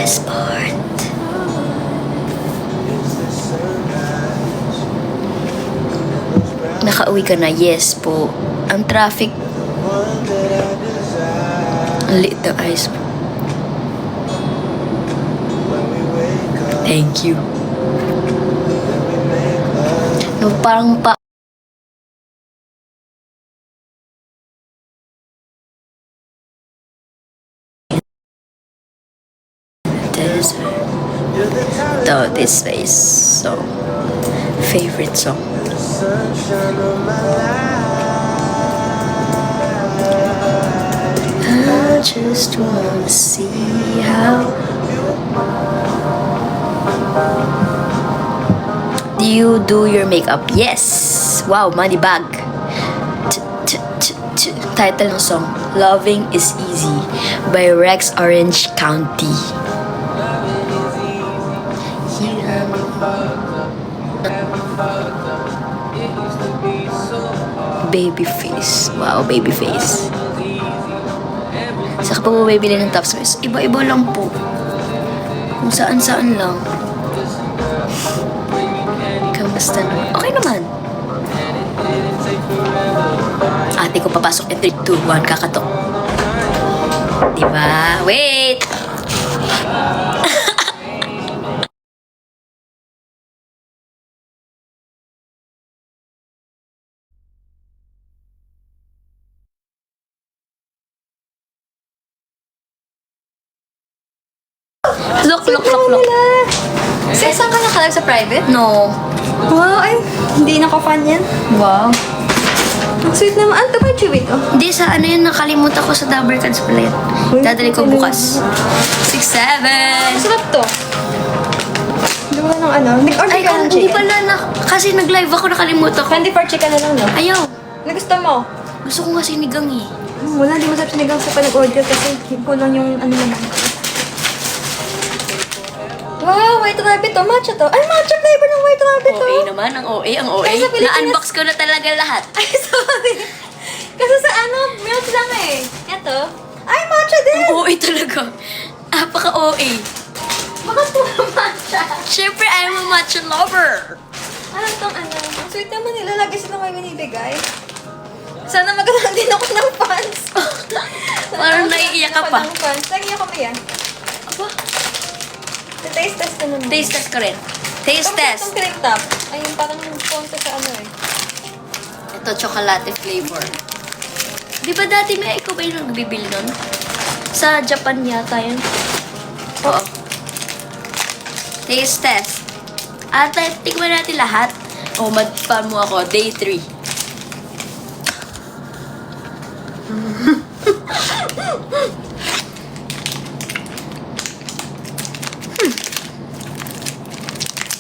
best part. Nakauwi ka na? Yes po. Ang traffic, ang liit ng eyes po. Thank you. No, parang pa though this is so favorite song. I just wanna see how. Do you do your makeup? Yes. Wow, money bag. Title ng song, Loving is Easy by Rex Orange County. Babyface. Wow, Babyface. Saka pa mo bibili ng top space. Iba-iba lang po. Kung saan-saan lang. Kamusta naman? Okay naman. Ate ko papasok in 3, 2, 1, kakatok. Diba? Wait! Look. Saan ka nakalag sa private? No. Wow, ay, hindi naka-fan yan. Wow. Ang sweet naman. Ano ba yung chewit? Oh. Hindi, sa ano yun, nakalimutan ko sa Dabber Cards pala yun. Dadali ko bukas. 6, 7. Masarap to. Hindi mo ng ano? Nag-order Ay, ka ng hindi chicken? pala na, kasi nag-live ako, nakalimutan ko. Candy for chicken na lang, no? Ayaw. Nagusto mo? Gusto ko nga sinigang eh. Wala, hindi masarap sinigang sa pag-order kasi kulang yung ano naman. Wow, white rabbit to. Matcha to. Ay, matcha flavor ng white rabbit to. OA naman, ang OA. Ay, sa Pilipinas- Na-unbox ko na talaga lahat. Ay, sorry. Kasi sa ano, milk lang eh. Ito. Ay, matcha din. Ang OA talaga. Apaka-OA. Bakit puro matcha? Siyempre, I'm a matcha lover. Ano tong ano? Ang sweet naman nila. Lagi sila may binibigay. Sana magkaroon din ako ng fans. Parang naiiyak ka pa. Ng fans. Naiiyak ko ba yan? Aba, Taste test ko naman. taste test ko rin. Taste test. Itong cream top. Ay, yung parang sponsor sa ano eh. Ito, chocolate flavor. Di ba dati may ikaw ba yung nagbibili nun? Sa Japan yata yun. Oo. Taste test. At tikman natin lahat. O, madpan mo ako. Day 3.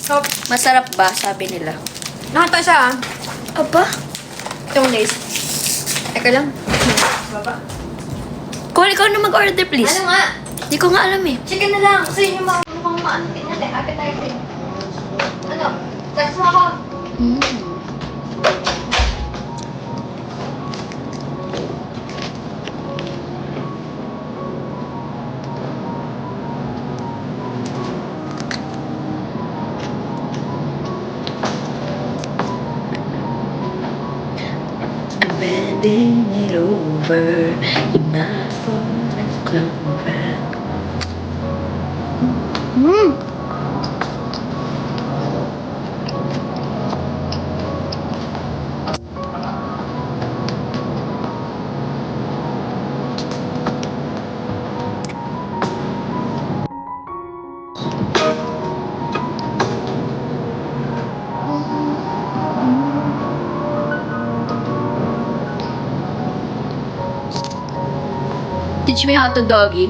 So, Masarap ba? Sabi nila. nakata siya ah. Aba? Itong lace. Teka lang. Baba. Kung ikaw na mag-order, please. Ano nga? Hindi ko nga alam eh. Chicken na lang. Kasi yun yung mukhang maano. Tingnan natin. Appetizing. Ano? Text mo ako. Mm. I'm bending it over in my phone clover. Teach me how to doggy.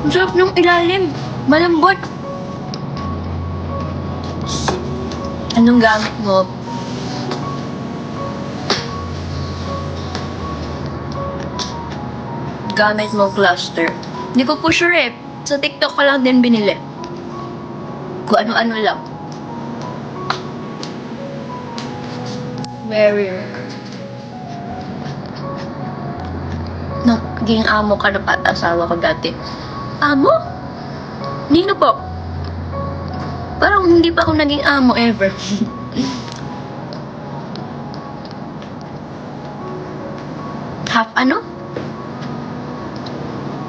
Ang sarap ng ilalim. Malambot. Anong gamit mo? Gamit mo cluster. Hindi ko po sure eh. Sa TikTok ko lang din binili. Kung ano-ano lang. Very rare. naging amo ka na asawa ko dati. Amo? Nino po? Parang hindi pa ako naging amo ever. Half ano?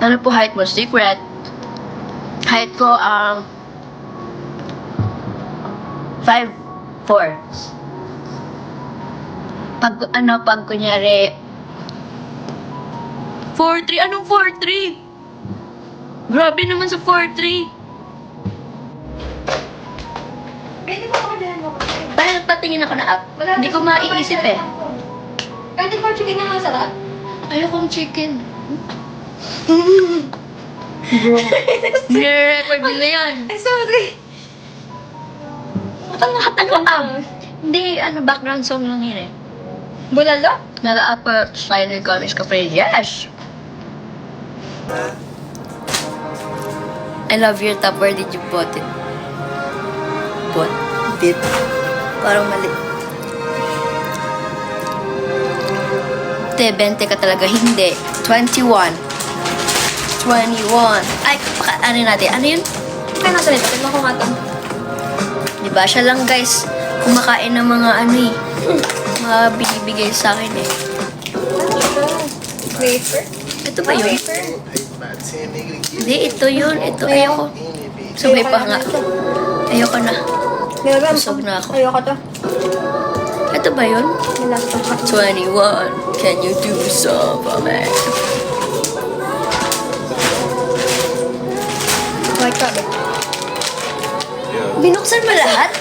Ano po height mo? Secret. Height ko, 5'4". Pag kunyari, 4'3". Anong 4'3"? Grabe naman sa 4'3". Pwede mo ako dyan mo. Dahil nagpatingin ako na app, hindi ko maiisip eh. Pwede ko chicken na masarap. Ayokong chicken. Bro, nire-record nila yan. Ay, sorry. Hindi, background song lang yun eh. Bulalo? Naka-upper final comments ka pa rin. Yes! I love your top. Where did you bought it? Bought it? Parang mali. Te, 20 ka talaga. Hindi. 21. Ay, ano natin? Ano yun? Kaya nasa nito. Tignan ko nga ito. Diba? Siya lang guys, kumakain ng mga mga binibigay sa akin eh. Wafer? Ito ba yun? Wafer? Hindi, ito yun. Ito, ayoko. Sabay pa nga. Ayoko na. Nilagam ko. Busog na ako. Ayoko to. Ito ba yun? Nilasa ko. 21. Can you do some for me? White chocolate. Binuksan mo lahat?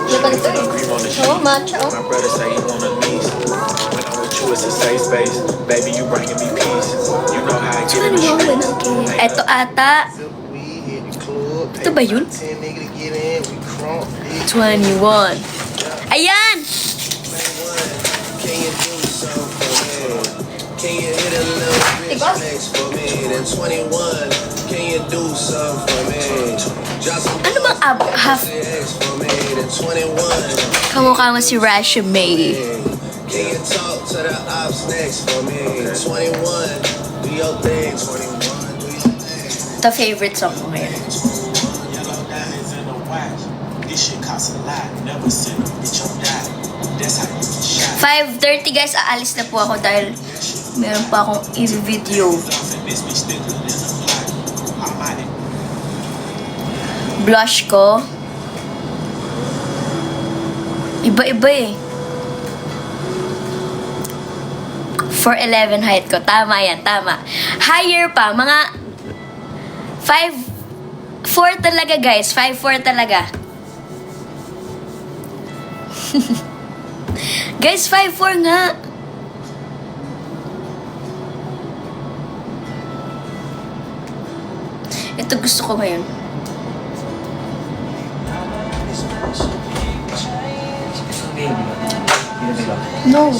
Luto nito eh. Oo, matcha oh. My brother say he want a niece. When I'm with you, it's a safe space. Baby, you bringing me peace. You know how I get in the streets. Ito ata. Ito ba yun? 21. Ayan! Can you hit a little bit Tigos? next for me? Then 21. Can you do something for me? Drop some Ano bang half X for me? Then 21. kamukha mo si Rasha May? Can you talk to the ops next for me? 21. Do your thing, 21. Do your thing. Ito favorite song ko ngayon. Yellow diamonds in the watch. This shit costs a lot. Never seen a bitch on that. That's how you get shot. 5:30 guys, aalis na po ako dahil meron pa akong i-video. Stuff and this bitch thicker than a block. I'm on it. Blush ko. Iba-iba eh. 4'11 height ko. Tama yan, tama. Higher pa, mga 5'4 talaga guys. 5'4 talaga. Guys, 5'4 nga. Ito gusto ko ngayon. No.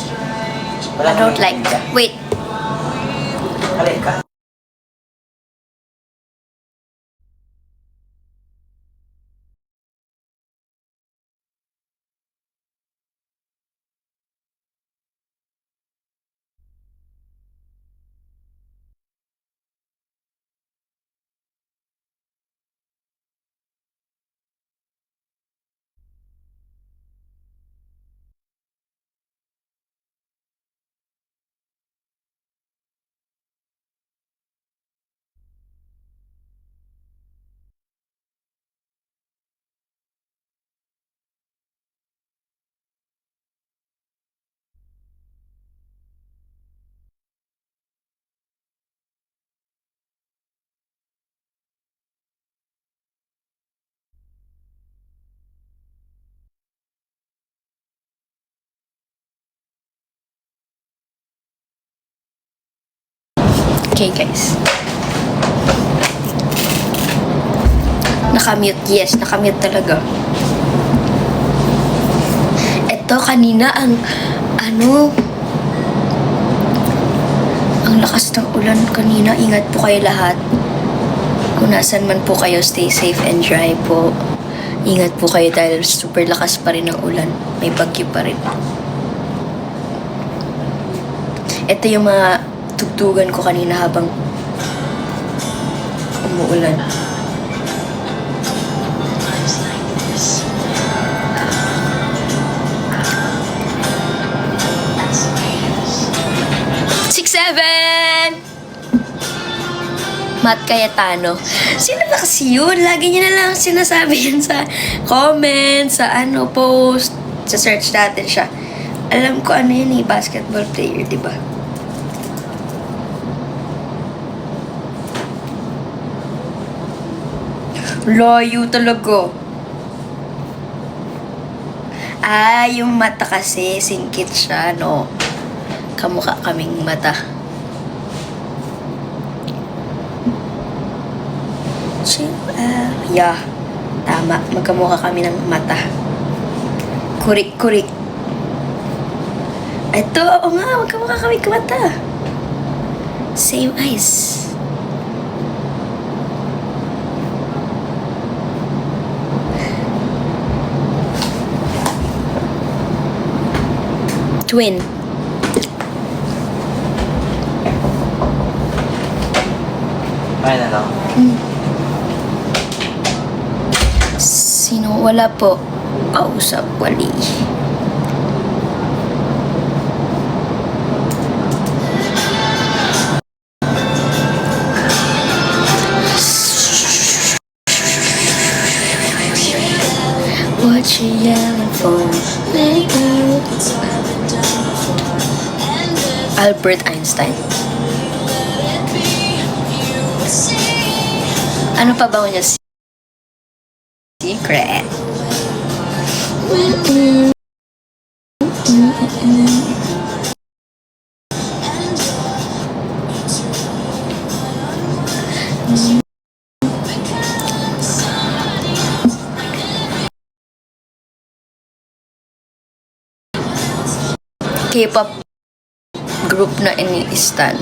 I don't like that. Wait. Okay, guys. Nakamute. Yes, nakamute talaga. Ito, kanina, ang lakas ng ulan kanina. Ingat po kayo lahat. Kung nasan man po kayo, stay safe and dry po. Ingat po kayo dahil super lakas pa rin ng ulan. May bagyo pa rin. Ito yung mga tugtugan ko kanina habang umuulan. Seven! Matt Cayetano. Sino ba kasi yun? Lagi niya na lang sinasabi yan sa comments, sa post. Sa search natin siya. Alam ko ano yun basketball player, di ba? Layo talaga. Yung mata kasi, singkit siya, no? Kamukha kaming mata. Yeah. Tama. Magkamukha kami ng mata. Kurik-kurik. Ito, oo nga. Magkamukha kami ng mata. Same eyes. Twin. Ay na lang. Sino? Wala po. Kausap, wali. What you yelling for? Albert Einstein. Ano pa ba niya? Secret. K-pop group na ini-stan.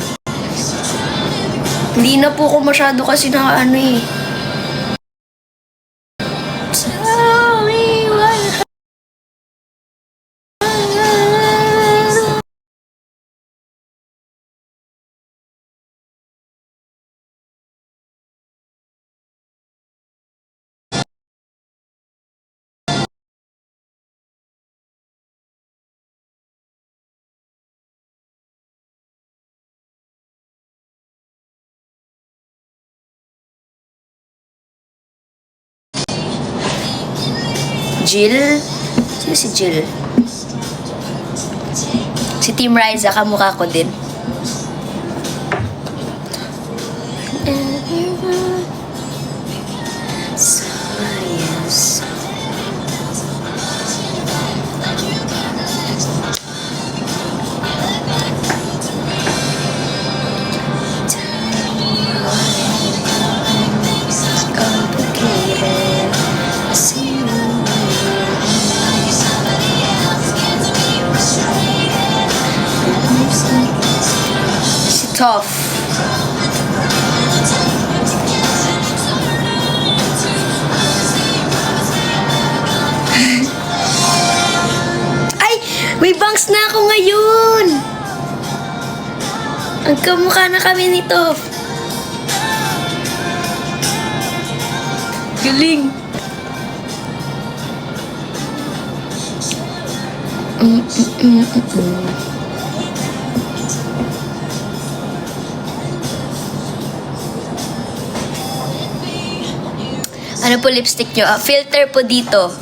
Hindi na po ko masyado kasi na Tell me what Jill? Sino si Jill? Si Team Riza, kamukha ko din. Science. Complicated. Si Tough. Ay! May bangs na ako ngayon! Ang kamukha na kami ni Tough. Galing! Ano po lipstick nyo? Filter po dito.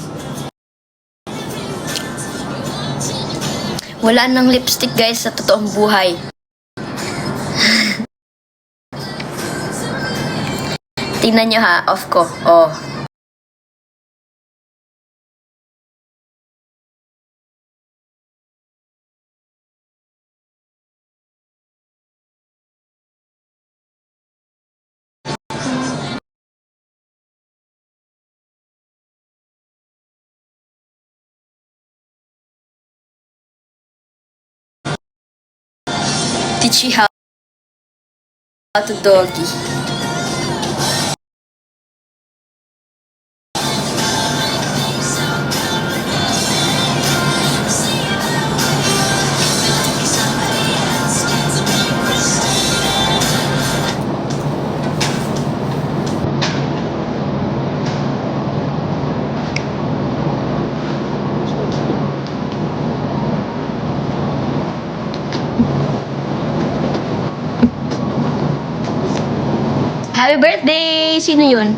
Wala nang lipstick guys sa totoong buhay. Tingnan nyo ha, off ko. Oh. Teach you how to doggy. Happy birthday! Sino yun?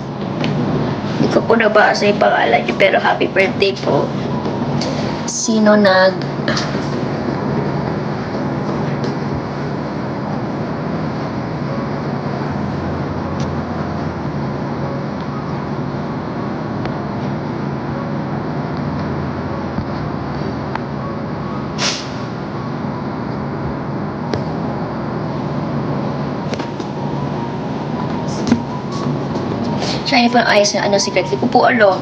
Hindi ko po nabasa yung pangalan niyo, pero happy birthday po. Sino nag... Siya po ang ayos na ano, secret. Hindi ko po alam.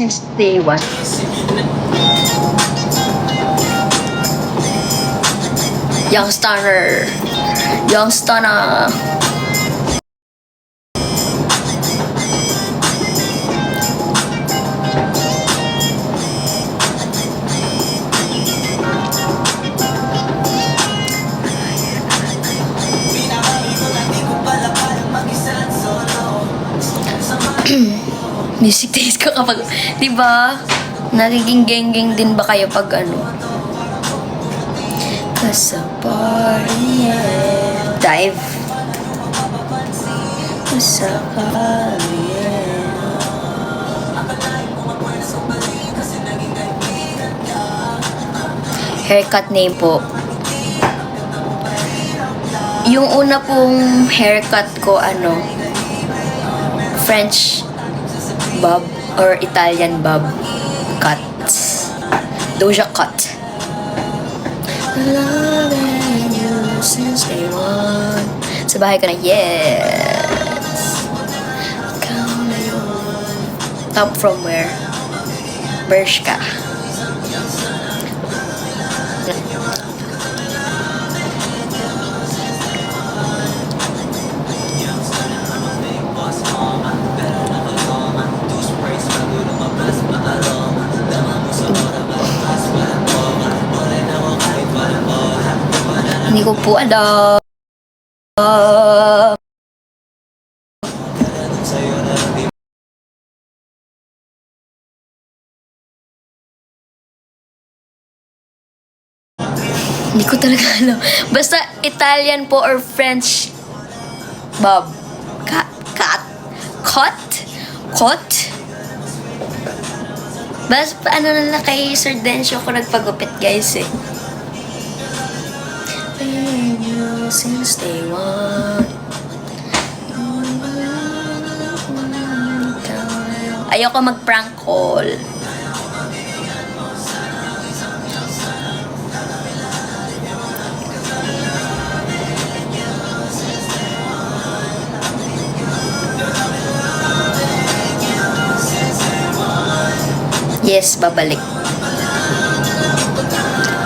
Since day one. Young Stunner. Young Stunner. Music taste ko kapag, di ba? Nagiging geng-geng din ba kayo pag ano? Sa party, dive. Sa party, haircut name po. Yung una pong haircut ko, ano, French bob or Italian bob cuts. Doja cut. Loving you since day one. Sa bahay ko na, yes. Ikaw na yun. Top from where? Bershka. Hindi ko po alam. Hindi ko talaga alam. Basta Italian po or French bob. Cut? Basta ano na lang kay Sir Dencio ko nagpagupit, guys, eh. Since day one. Ayoko mag-prank call. Yes, babalik.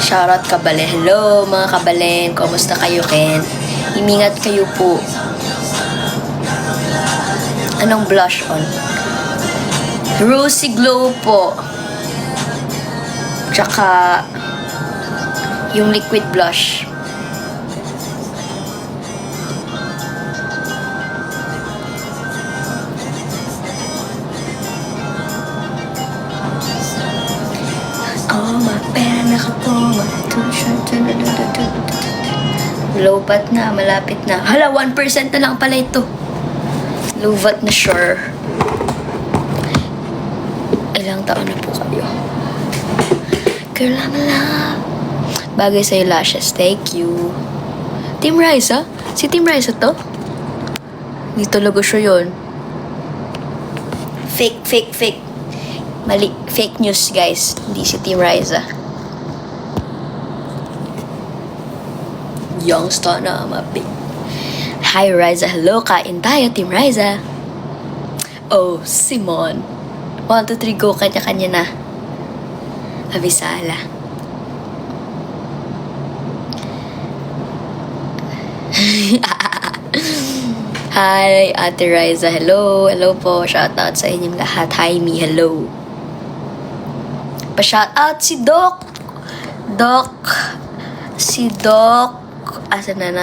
Shoutout Kabale. Hello mga kabalen. Kumusta kayo, Ken? Imingat kayo po. Anong blush on? Rosy Glow po. Tsaka yung liquid blush. Oh, mapera nakapunga. Low-bat na, malapit na. Hala, 1% na lang pala ito. Low-bat na sure. Ilang taon na po kayo? Girl, I'm in love. Bagay sa'yo lashes. Thank you. Team Raisa? Si Team Raisa to? Hindi talaga siya yun. Fake. Mali. Fake news, guys. Hindi si Team Raisa. Young star na mapig. Hi, Raisa. Hello, kain tayo, Team Raisa. Oh, Simon. 1, 2, 3, go. Kanya-kanya na. Abisala. Hi, Ate Riza. Hello. Hello po. Shoutout sa inyong lahat. Hi, me. Hello. Pa-shoutout si Doc. Si Doc. Asa na.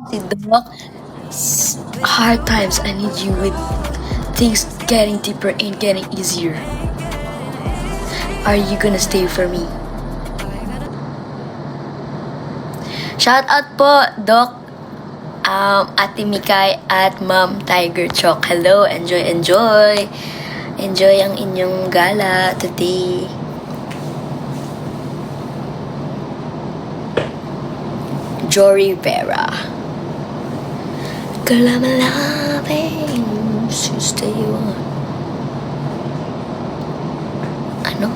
Si Doc. Hard times, I need you with things getting deeper and getting easier. Are you gonna stay for me? Shoutout po, Doc. Ate Mikay at Ma'am Tiger Chok. Hello, enjoy. Enjoy ang inyong gala today. Jory Rivera. Girl, I'm loving to stay on. Ano?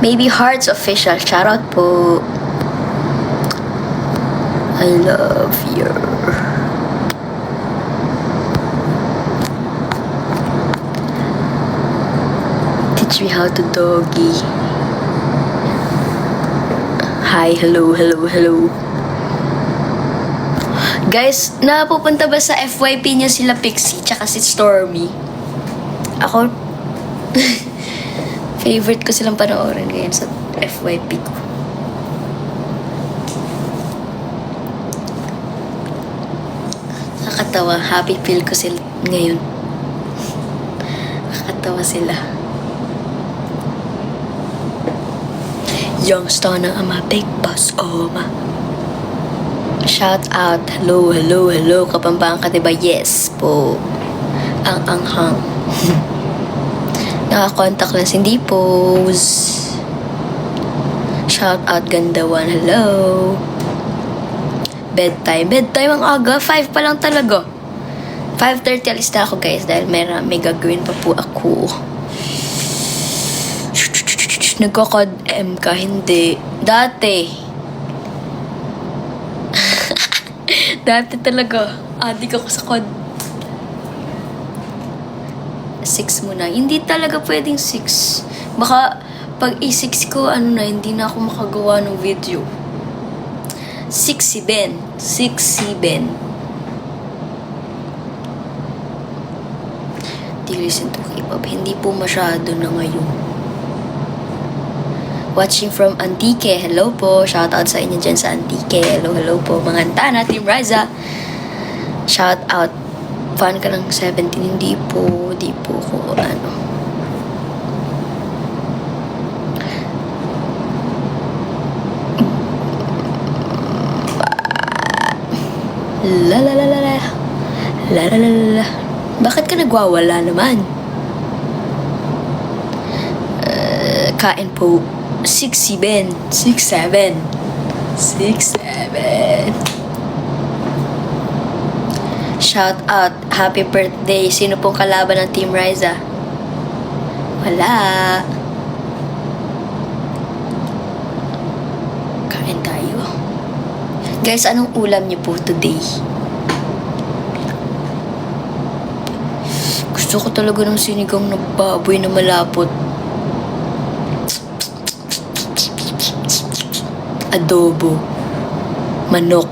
Maybe Hearts Official. Shoutout po. I love you. Teach me how to doggy. Hi, hello. Guys, napupunta ba sa FYP niya sila Pixie tsaka si Stormy? Ako, favorite ko silang panoorin ngayon sa FYP ko. Nakakatawa. Happy feel ko sila ngayon. Nakakatawa sila. Young star na ama, big boss, ma. Shout out. Hello. Kapampangan ka, diba? Yes po. Ang anghang. Nakakontak lang si Hindi Pose. Shout out Gandawan. Hello. Bedtime ang aga. 5 pa lang talaga. 5:30 alis na ako, guys, dahil may gagawin pa po ako. Nagkakod-M ka? Hindi. Dati talaga. Adik ako sa kod. 6 muna. Hindi talaga pwedeng 6. Baka pag i-6 ko, hindi na ako makagawa ng video. 6 si Ben. Di listen to K-pop. Hindi po masyado na ngayon. Watching from Antique. Hello po. Shoutout sa inyo dyan sa Antique. Hello po. Mga Antana, Team Riza. Shoutout. Fan ka ng 17. Hindi po ko La. Bakit ka nagwawala naman? Kain po. 6 si Ben. 6'7". Shout out. Happy birthday. Sino pong kalaban ng Team Riza? Wala. Kain tayo. Guys, anong ulam niyo po today? Gusto ko talaga ng sinigang na baboy na malapot. Adobo. Manok.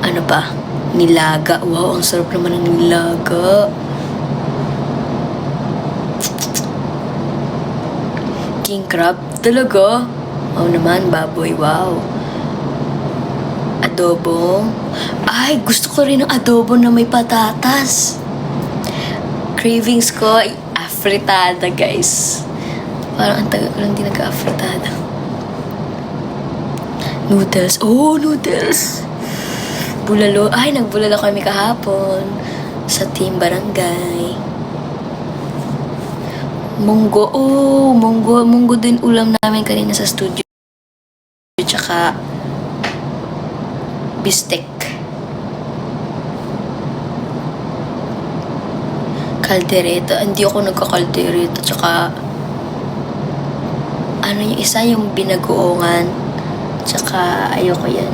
Ano pa? Nilaga. Wow, ang sarap naman ng nilaga. King crab. Talaga? Wow naman, baboy. Wow. Adobo. Ay, gusto ko rin ng adobo na may patatas. Cravings ko ay afritada, guys. Parang ang tagal ko lang din nag-afritada. Noodles. Oh, noodles! Bulalo. Ay, nagbulalo kami kahapon sa Team Barangay. Munggo. Oh, munggo din ulam namin kanina sa studio. Tsaka bistek. Kaldereta. Hindi ako nagka-kaldereta. Tsaka yung isa, yung binagoongan. Tsaka ayoko yan.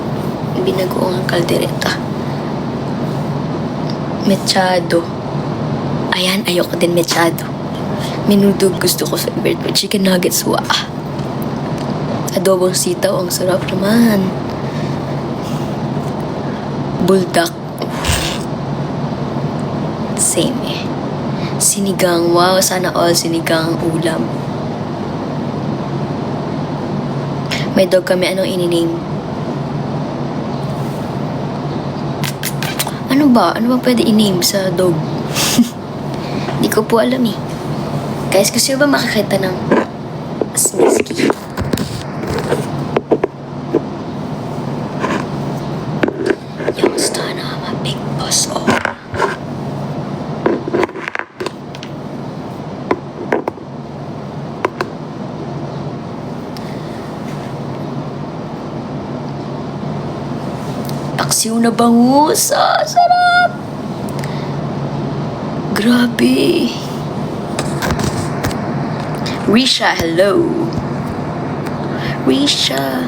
Binagoongan kaldereta. Mechado. Ayan, ayoko din mechado. Menudo gusto ko favorite ko. Chicken nuggets, wah. Adobong sitaw, ang sarap naman. Buldak. Same eh. Sinigang, wow, sana all sinigang ulam. May dog kami, anong ininame? Ano ba? Ano ba pwede i-name sa dog? Hindi ko po alam eh. Guys, gusto ba makakita ng Smisky? Youngster na mga big boss, oh. Paksiw na bangus. Ah, sarap! Grabe. Risha, hello. Risha.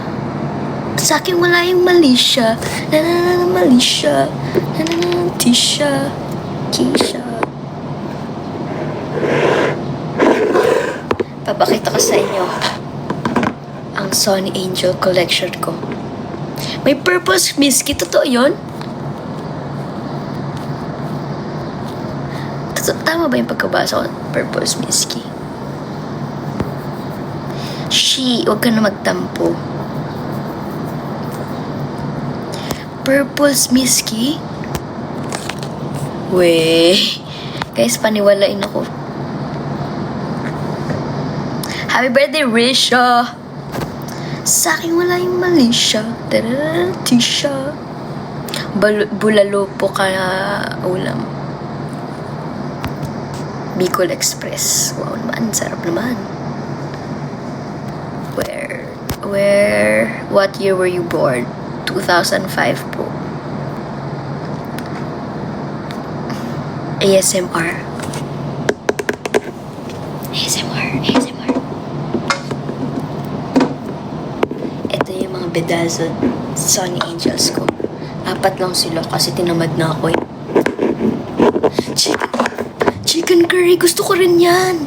Sa akin wala yung Malisha. Na na na na Malisha. Na na na na Tisha. Kisha. Papakita ko sa inyo ang Sony Angel collection ko. May purpose biscuit. Totoo yun? Tama ba yung pagkabasa ko? Purpose whiskey. Huwag ka na magtampo. Purpose whiskey? Weh. Guys, paniwalain ako. Happy birthday, Risha! Sa akin wala yung Malisha. Tarara, Tisha. Bulalo po kaya ulam. Bicol Express. Wow naman, sarap naman. What year were you born? 2005 po. ASMR. Ito yung mga bedazzled Sony Angels ko. 4 lang sila kasi tinamad na ako eh. Chicken curry, gusto ko rin yan.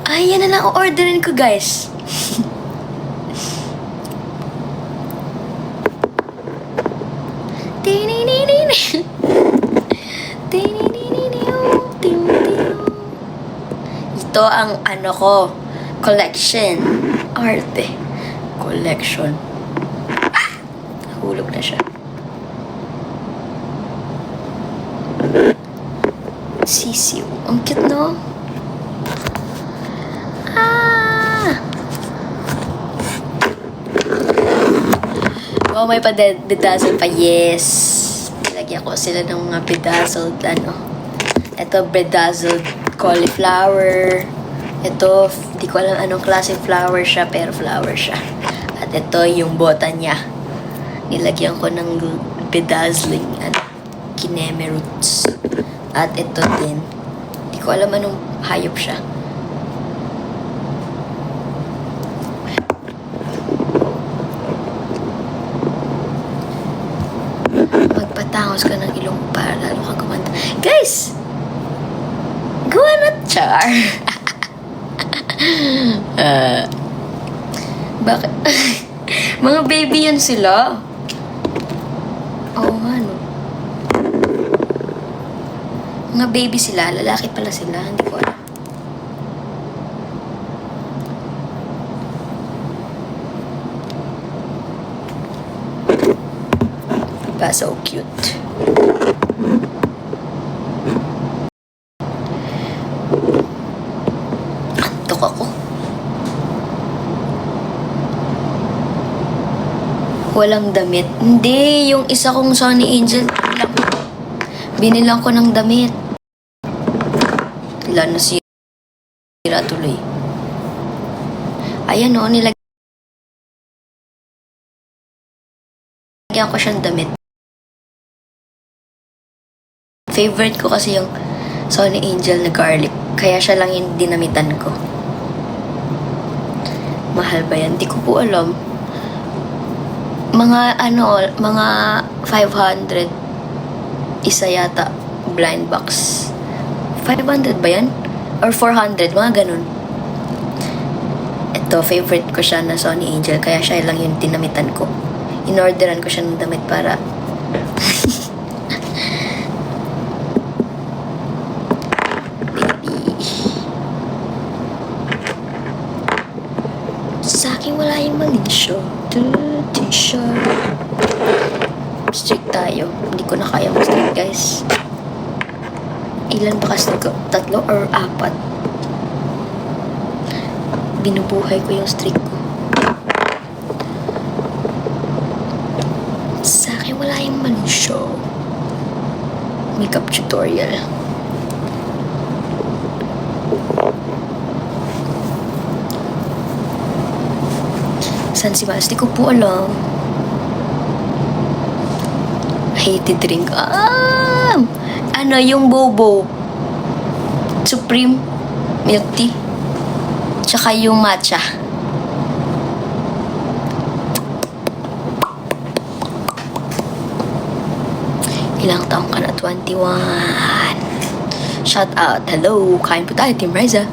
Ay, yan na lang orderin ko, guys. Ito ang ano ko, collection. Arte. Collection. Ah! Nahulog na siya. Sisiw. Ang cute, no? Ah! Oh, may bedazzled pa. Yes. Nilagyan ko sila ng mga bedazzled, ano. Ito, bedazzled cauliflower. Ito, di ko alam anong klaseng flower siya, pero flower siya. At ito, yung bota niya. Nilagyan ko ng bedazzling, ano, kineme roots. At ito din. Di ko alam anong hayop siya. Magpatangos ka ng ilong para lalo ka kumanta. Guys! Gawa na char! Bakit? Mga baby yan sila. Oo nga, no? Mga baby sila, lalaki pala sila, hindi ko alam. Diba, so cute. Antok ako. Walang damit. Hindi, yung isa kong Sony Angel lang. Binilang ko ng damit. Wala na sira tuloy. Ayan o, nilagyan ko siyang damit. Favorite ko kasi yung Sony Angel na garlic. Kaya siya lang yung dinamitan ko. Mahal ba yan? Di ko po alam. Mga 500 isa yata blind box. 500 ba yan? Or 400, mga ganun. Ito, favorite ko siya na Sony Angel, kaya siya lang yung tinamitan ko. In-orderan ko siya ng damit para... Baby. Sa akin wala yung mali siya. T-shirt. Strict tayo. Hindi ko na kaya mag-strict, guys. Ilan ba kasi ko? 3 or 4? Binubuhay ko yung streak ko. Sa akin wala yung mali show. Makeup tutorial. San si Miles? Di ko po alam. Hated drink. Ano yung bobo? Supreme milk tea. Tsaka yung matcha. Ilang taong ka na? 21. Shout out. Hello. Kain po tayo, Team Riza.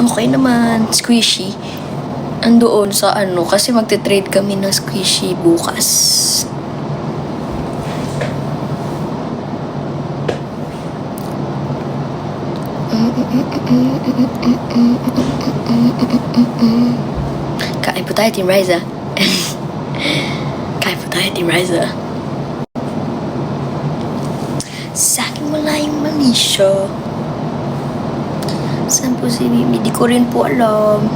Okay naman. Squishy. Andoon sa ano. Kasi magte-trade kami ng squishy bukas. Kain po tayo, Team Riza. Kain po tayo, Team Riza. Sa akin wala yung mali siya. Saan po si Mimi? Di ko rin po alam.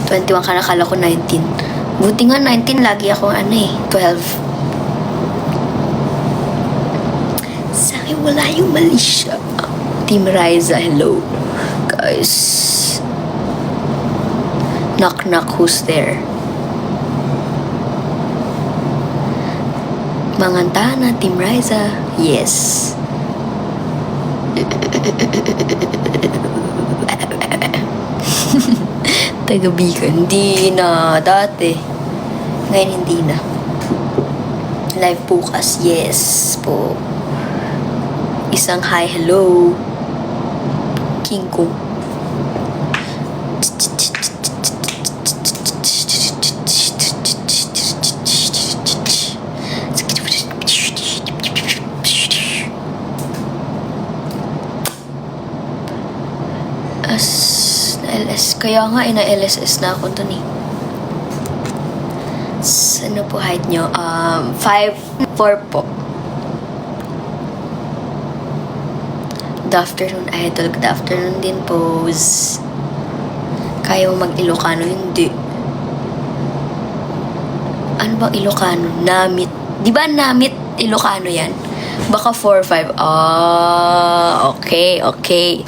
Twenty-one ka na, kala ko 19. Buti nga 19, lagi ako 12. Sa akin wala yung mali siya. Team Riza, hello. Guys. Knock knock, who's there? Manganta na, Team Riza. Yes. Taga-Bicol. Hindi na. Dati. Ngayon hindi na. Live bukas. Yes po. Isang hi, hello. King Kong. LS. Kaya nga, ina-LSS na ako dun eh. Ano po height nyo? 5'4" po. Good afternoon, idol. Good afternoon din, pose. Kaya mo mag-Ilocano? Hindi. Ano bang Ilocano? Namit. Di ba namit Ilocano yan? Baka 4'5". Okay, okay.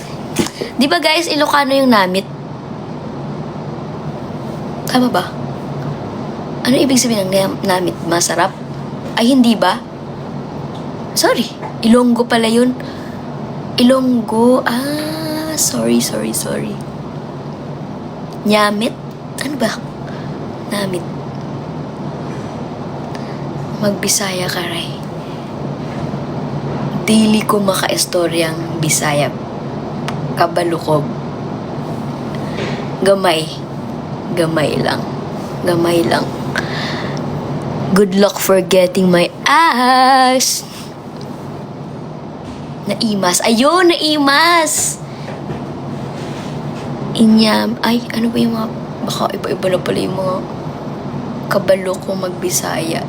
Di ba guys, Ilocano yung namit? Tama ba? Ano ibig sabihin ng namit? Masarap? Ay, hindi ba? Sorry. Ilonggo pala yun. Ilonggo. Sorry. Nyamit? Ano ba? Namit. Magbisaya ka, Ray. Daily ko maka-istoryang Bisaya. Kabalukog. Gamay lang. Good luck for getting my ass. Naimas. Ayun, naimas. Inyam. Ay, ano ba yung mga... Baka iba-iba na pala yung mga kabalukog magbisaya.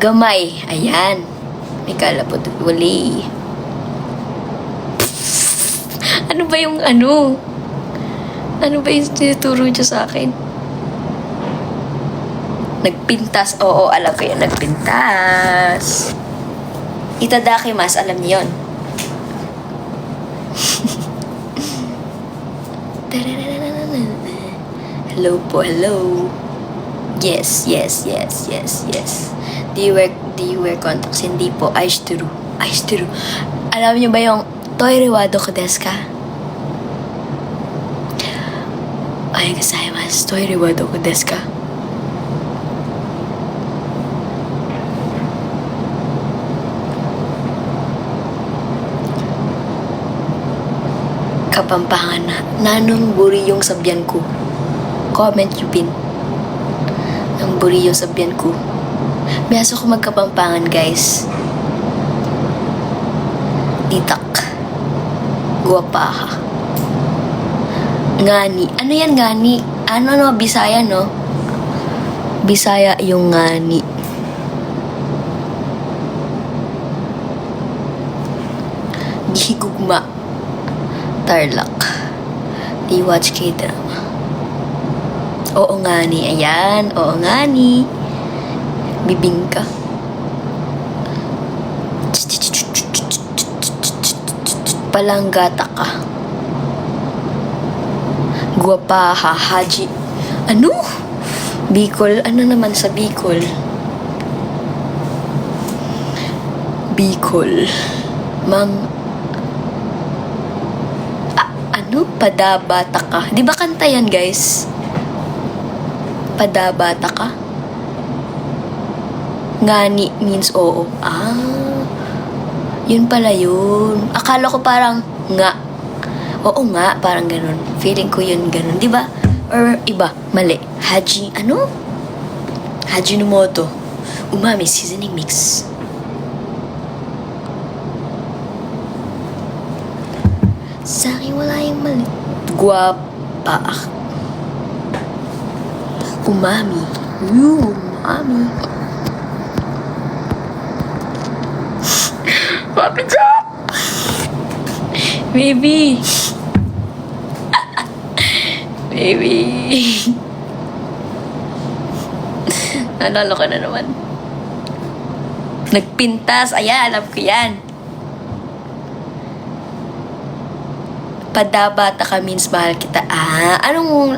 Gamay. Ayan. May kalapot. Wali. Ano ba yung ano? Ano ba yung tinuturo niyo sa akin? Nagpintas. Oo, alam ko yan. Nagpintas. Itadakimasu. Alam niyo yun. Hello po, hello. Yes. Do you wear contacts? Hindi po. Aishituru. Alam niyo ba yung toire wa doko desu ka? Ay, gozaimasu. Toire wa doko desu ka? Kapampangan na. Nanong buri yung sabyan ko. Comment yung pin. Nang buri yung sabyan ko. Biasa ko magkapampangan, guys. Ditak. Guwapaha. Ngani. Ano yan, ngani? Ano, Bisaya, no? Bisaya yung ngani. Gihigugma. Tarlac. Di watch K-drama. Oo nga ni. Ayan. Oo nga ni. Bibingka. Palanggata ka. Guwapaha. Haji. Ano? Bicol. Ano naman sa Bicol? Bicol. Ano? Padabata ka. Di ba kanta yan, guys? Padabata ka? Ngani means oo. Yun pala yun. Akala ko parang nga. Oo nga, parang ganun. Feeling ko yun ganun. Di ba? Or iba, mali. Haji, ano? Hajinomoto. Umami seasoning mix. Sa akin wala yung mali. Guwapa. Umami. Umami. Papi Jack! Baby. Baby. Nalalo ka na naman. Nagpintas. Ayan, alam ko yan. Padabata ka means mahal kita. Anong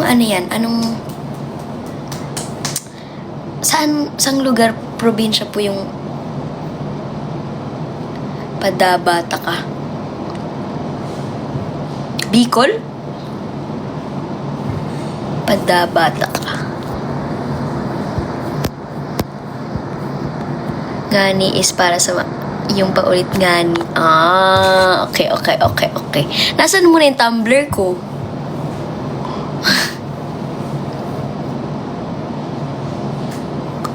ano yan? Saan lugar, probinsya po yung padabata ka? Bicol? Padabata ka. Ngani is para sa yung paulit ngani. Okay. Nasaan mo na yung tumbler ko?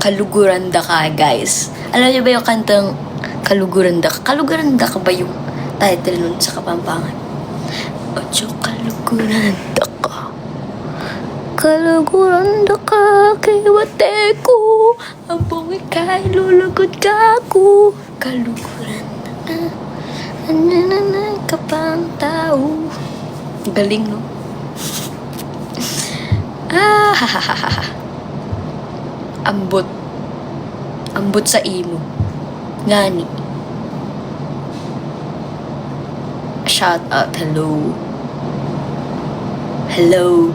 Kaluguranda ka, guys. Alam niyo ba yung kantang Kaluguranda ka? Kaluguranda ka ba yung title nun sa Kapampangan? Ocho, kaluguranda ka. Kaluguranda ka, kiwate ko. Abong ika'y lulugod ka ko. Kaluguranda ka. Nananana ka pang tao. Galing, no? Ambot sa imo. Ngani. Shout out. Hello,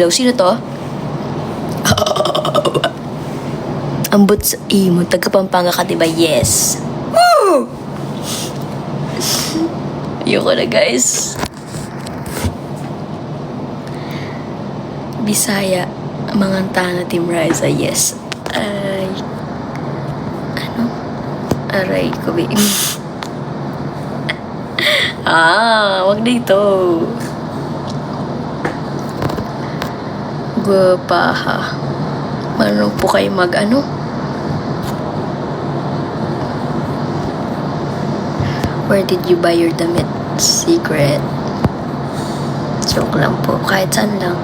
sino to? Ambot sa imo. Taga-Pampanga ka, diba? Yes. Woo! Ayoko na, guys. Bisaya. Mga tana Team Riza. Yes. Aray ko, baby. Wag dito. Guwapaha. Marunong po kayo Where did you buy your damit? Secret. Joke lang po. Kahit saan lang.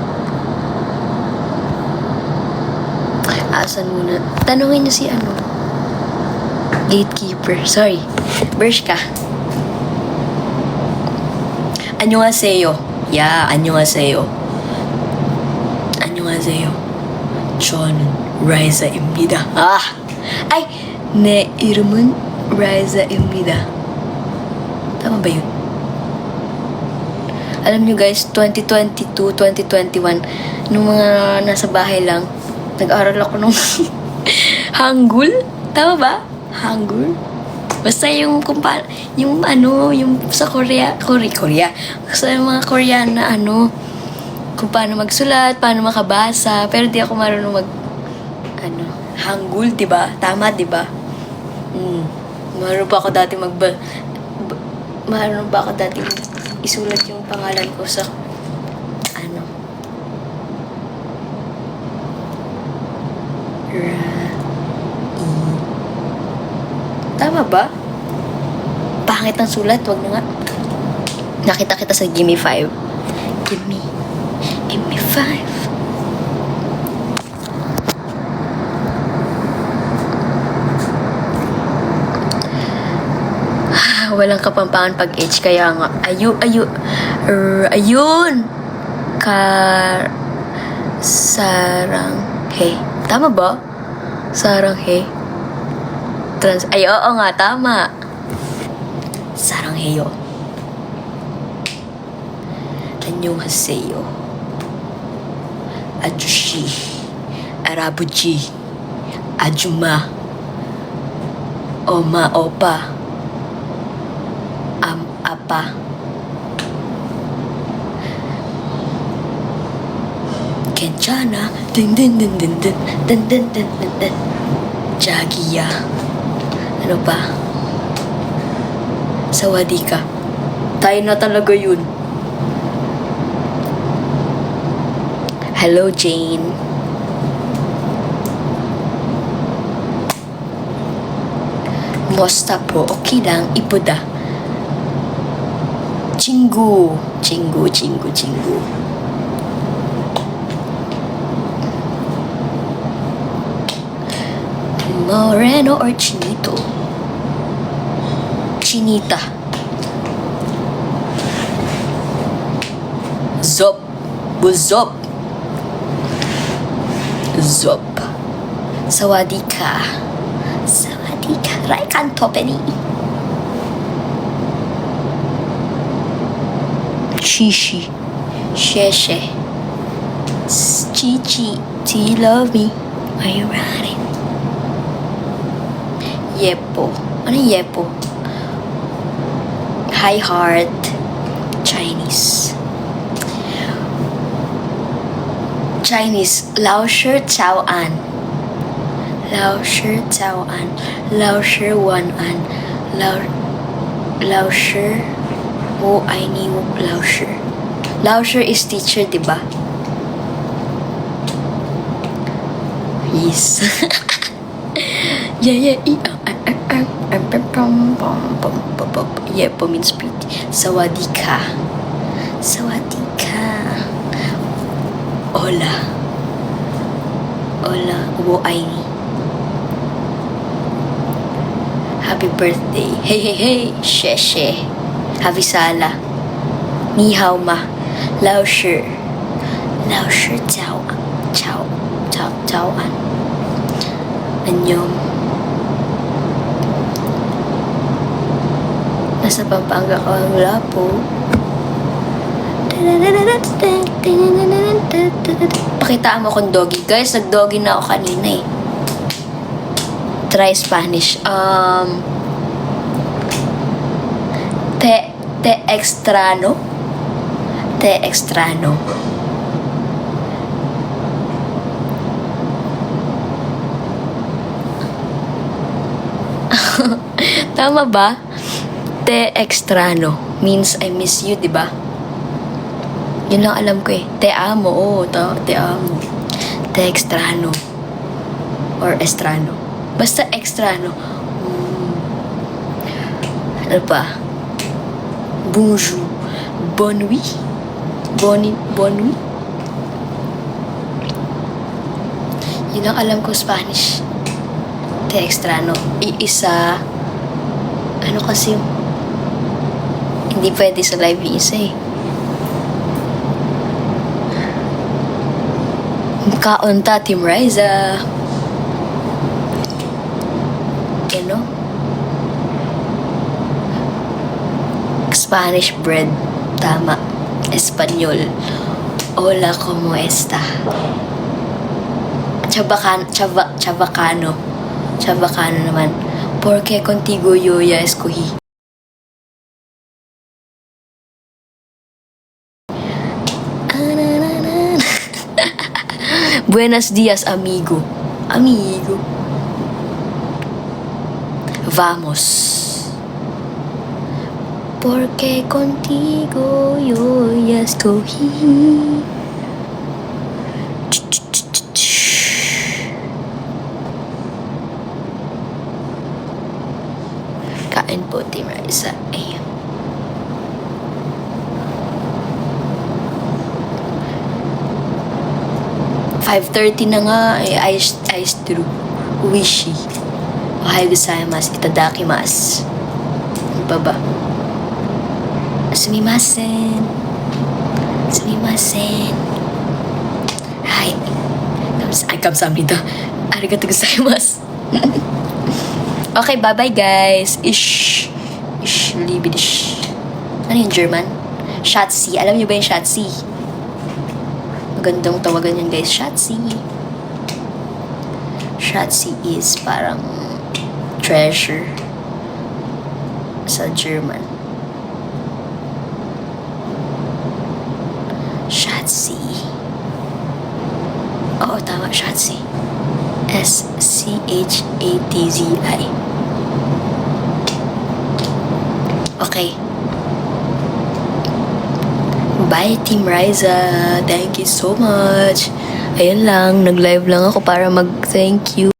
Asan muna? Tanungin niyo si gatekeeper. Sorry. Bershka. 안녕하세요. Yeah, 안녕하세요. 안녕하세요. 저는 라이자입니다. Ay! 내 이름은 라이자입니다. Tama ba yun? Alam nyo guys, 2022, 2021, nung mga nasa bahay lang, nag-aral ako nung Hangul. Tama ba? Hangul? Basta yung yung sa Korea. Sa mga Korean na kung paano magsulat, paano makabasa. Pero di ako marunong Hangul, di ba? Tama, di ba? Marunong pa ako dati isulat yung pangalan ko sa Tama ba? Pangit ang sulat, wag na nga. Nakita kita sa Gimme 5. Gimme 5. Walang kapampangan pag-age, kaya nga. Ayun! Saranghe. Tama ba? Saranghe. Oo nga, tama. Sarangheyo. Annyeonghaseyo. Ajushi. Arabuji. Ajuma. Oma, opa. Apa. Kenchana. Din din din din din din din din din din. Jagiya. Ano pa? Sawadika. Tayo na talaga yun. Hello, Jane. Mosta po. Okay lang. Ipuda. Chingu. Moreno or Chinito? Chinita. Zop. Buzop. Zop. Sawadika. Raikan Topeni. Shishi. Sheshe. Chichi. Do you love me? Are you riding? Yepo. Ano yepo? High heart. Chinese. Lao Shi Cao An. Lao Shi Cao An. Lao Shi Wan An. Lao Shi Wo Ai Ni Lao Shi. Lao Shi is teacher, diba? Yes. Yeah. Yepo means pretty. Sawadika. Hola. Wo ai ni. Happy birthday. Hey. Sheshe. Happy Sala. Ni hao ma. Lao Shi Cao An. Annyeong. Nasa Pampanga ka, wala po. Pakitaan mo kung doggy. Guys, nag-doggy na ako kanina eh. Try Spanish. Te extraño. Tama ba? Te extraño means I miss you, diba? Yun lang alam ko eh. Te amo. Oo, te amo. Te extraño. Or estrano. Basta extraño. Ano pa? Bonjour. Bonne nuit. Bonne nuit. Yun lang alam ko Spanish. Te extraño. Iisa. Ano kasi hindi pwede sa live isa eh. Kaunta, Team Riza. Spanish bread. Tama. Espanyol. Hola, ¿cómo está? Chabacano naman. Porque contigo yo ya escogí. Buenos días, amigo. Amigo. Vamos. Porque contigo yo ya escogí. Kain po, Team Raisa. Ayan. $5:30 na nga. Ice true. Uishi. Ohayou gozaimasu. Itadakimasu. Ano pa ba? Sumimasen. Sumimasen. Hi. Kamsahamnida. Arigatou gozaimasu. Okay, bye-bye guys. Ish. Libidish. Ano yung German? Schatzi. Alam niyo ba yung Schatzi? Magandang tawagan yun guys. Schatzi. Schatzi is parang treasure sa German. Schatzi. Oo, tama. Schatzi. S-C-H-A-T-Z-I. Okay. Bye, Team Riza. Thank you so much. Ayun lang, nag-live lang ako para mag-thank you.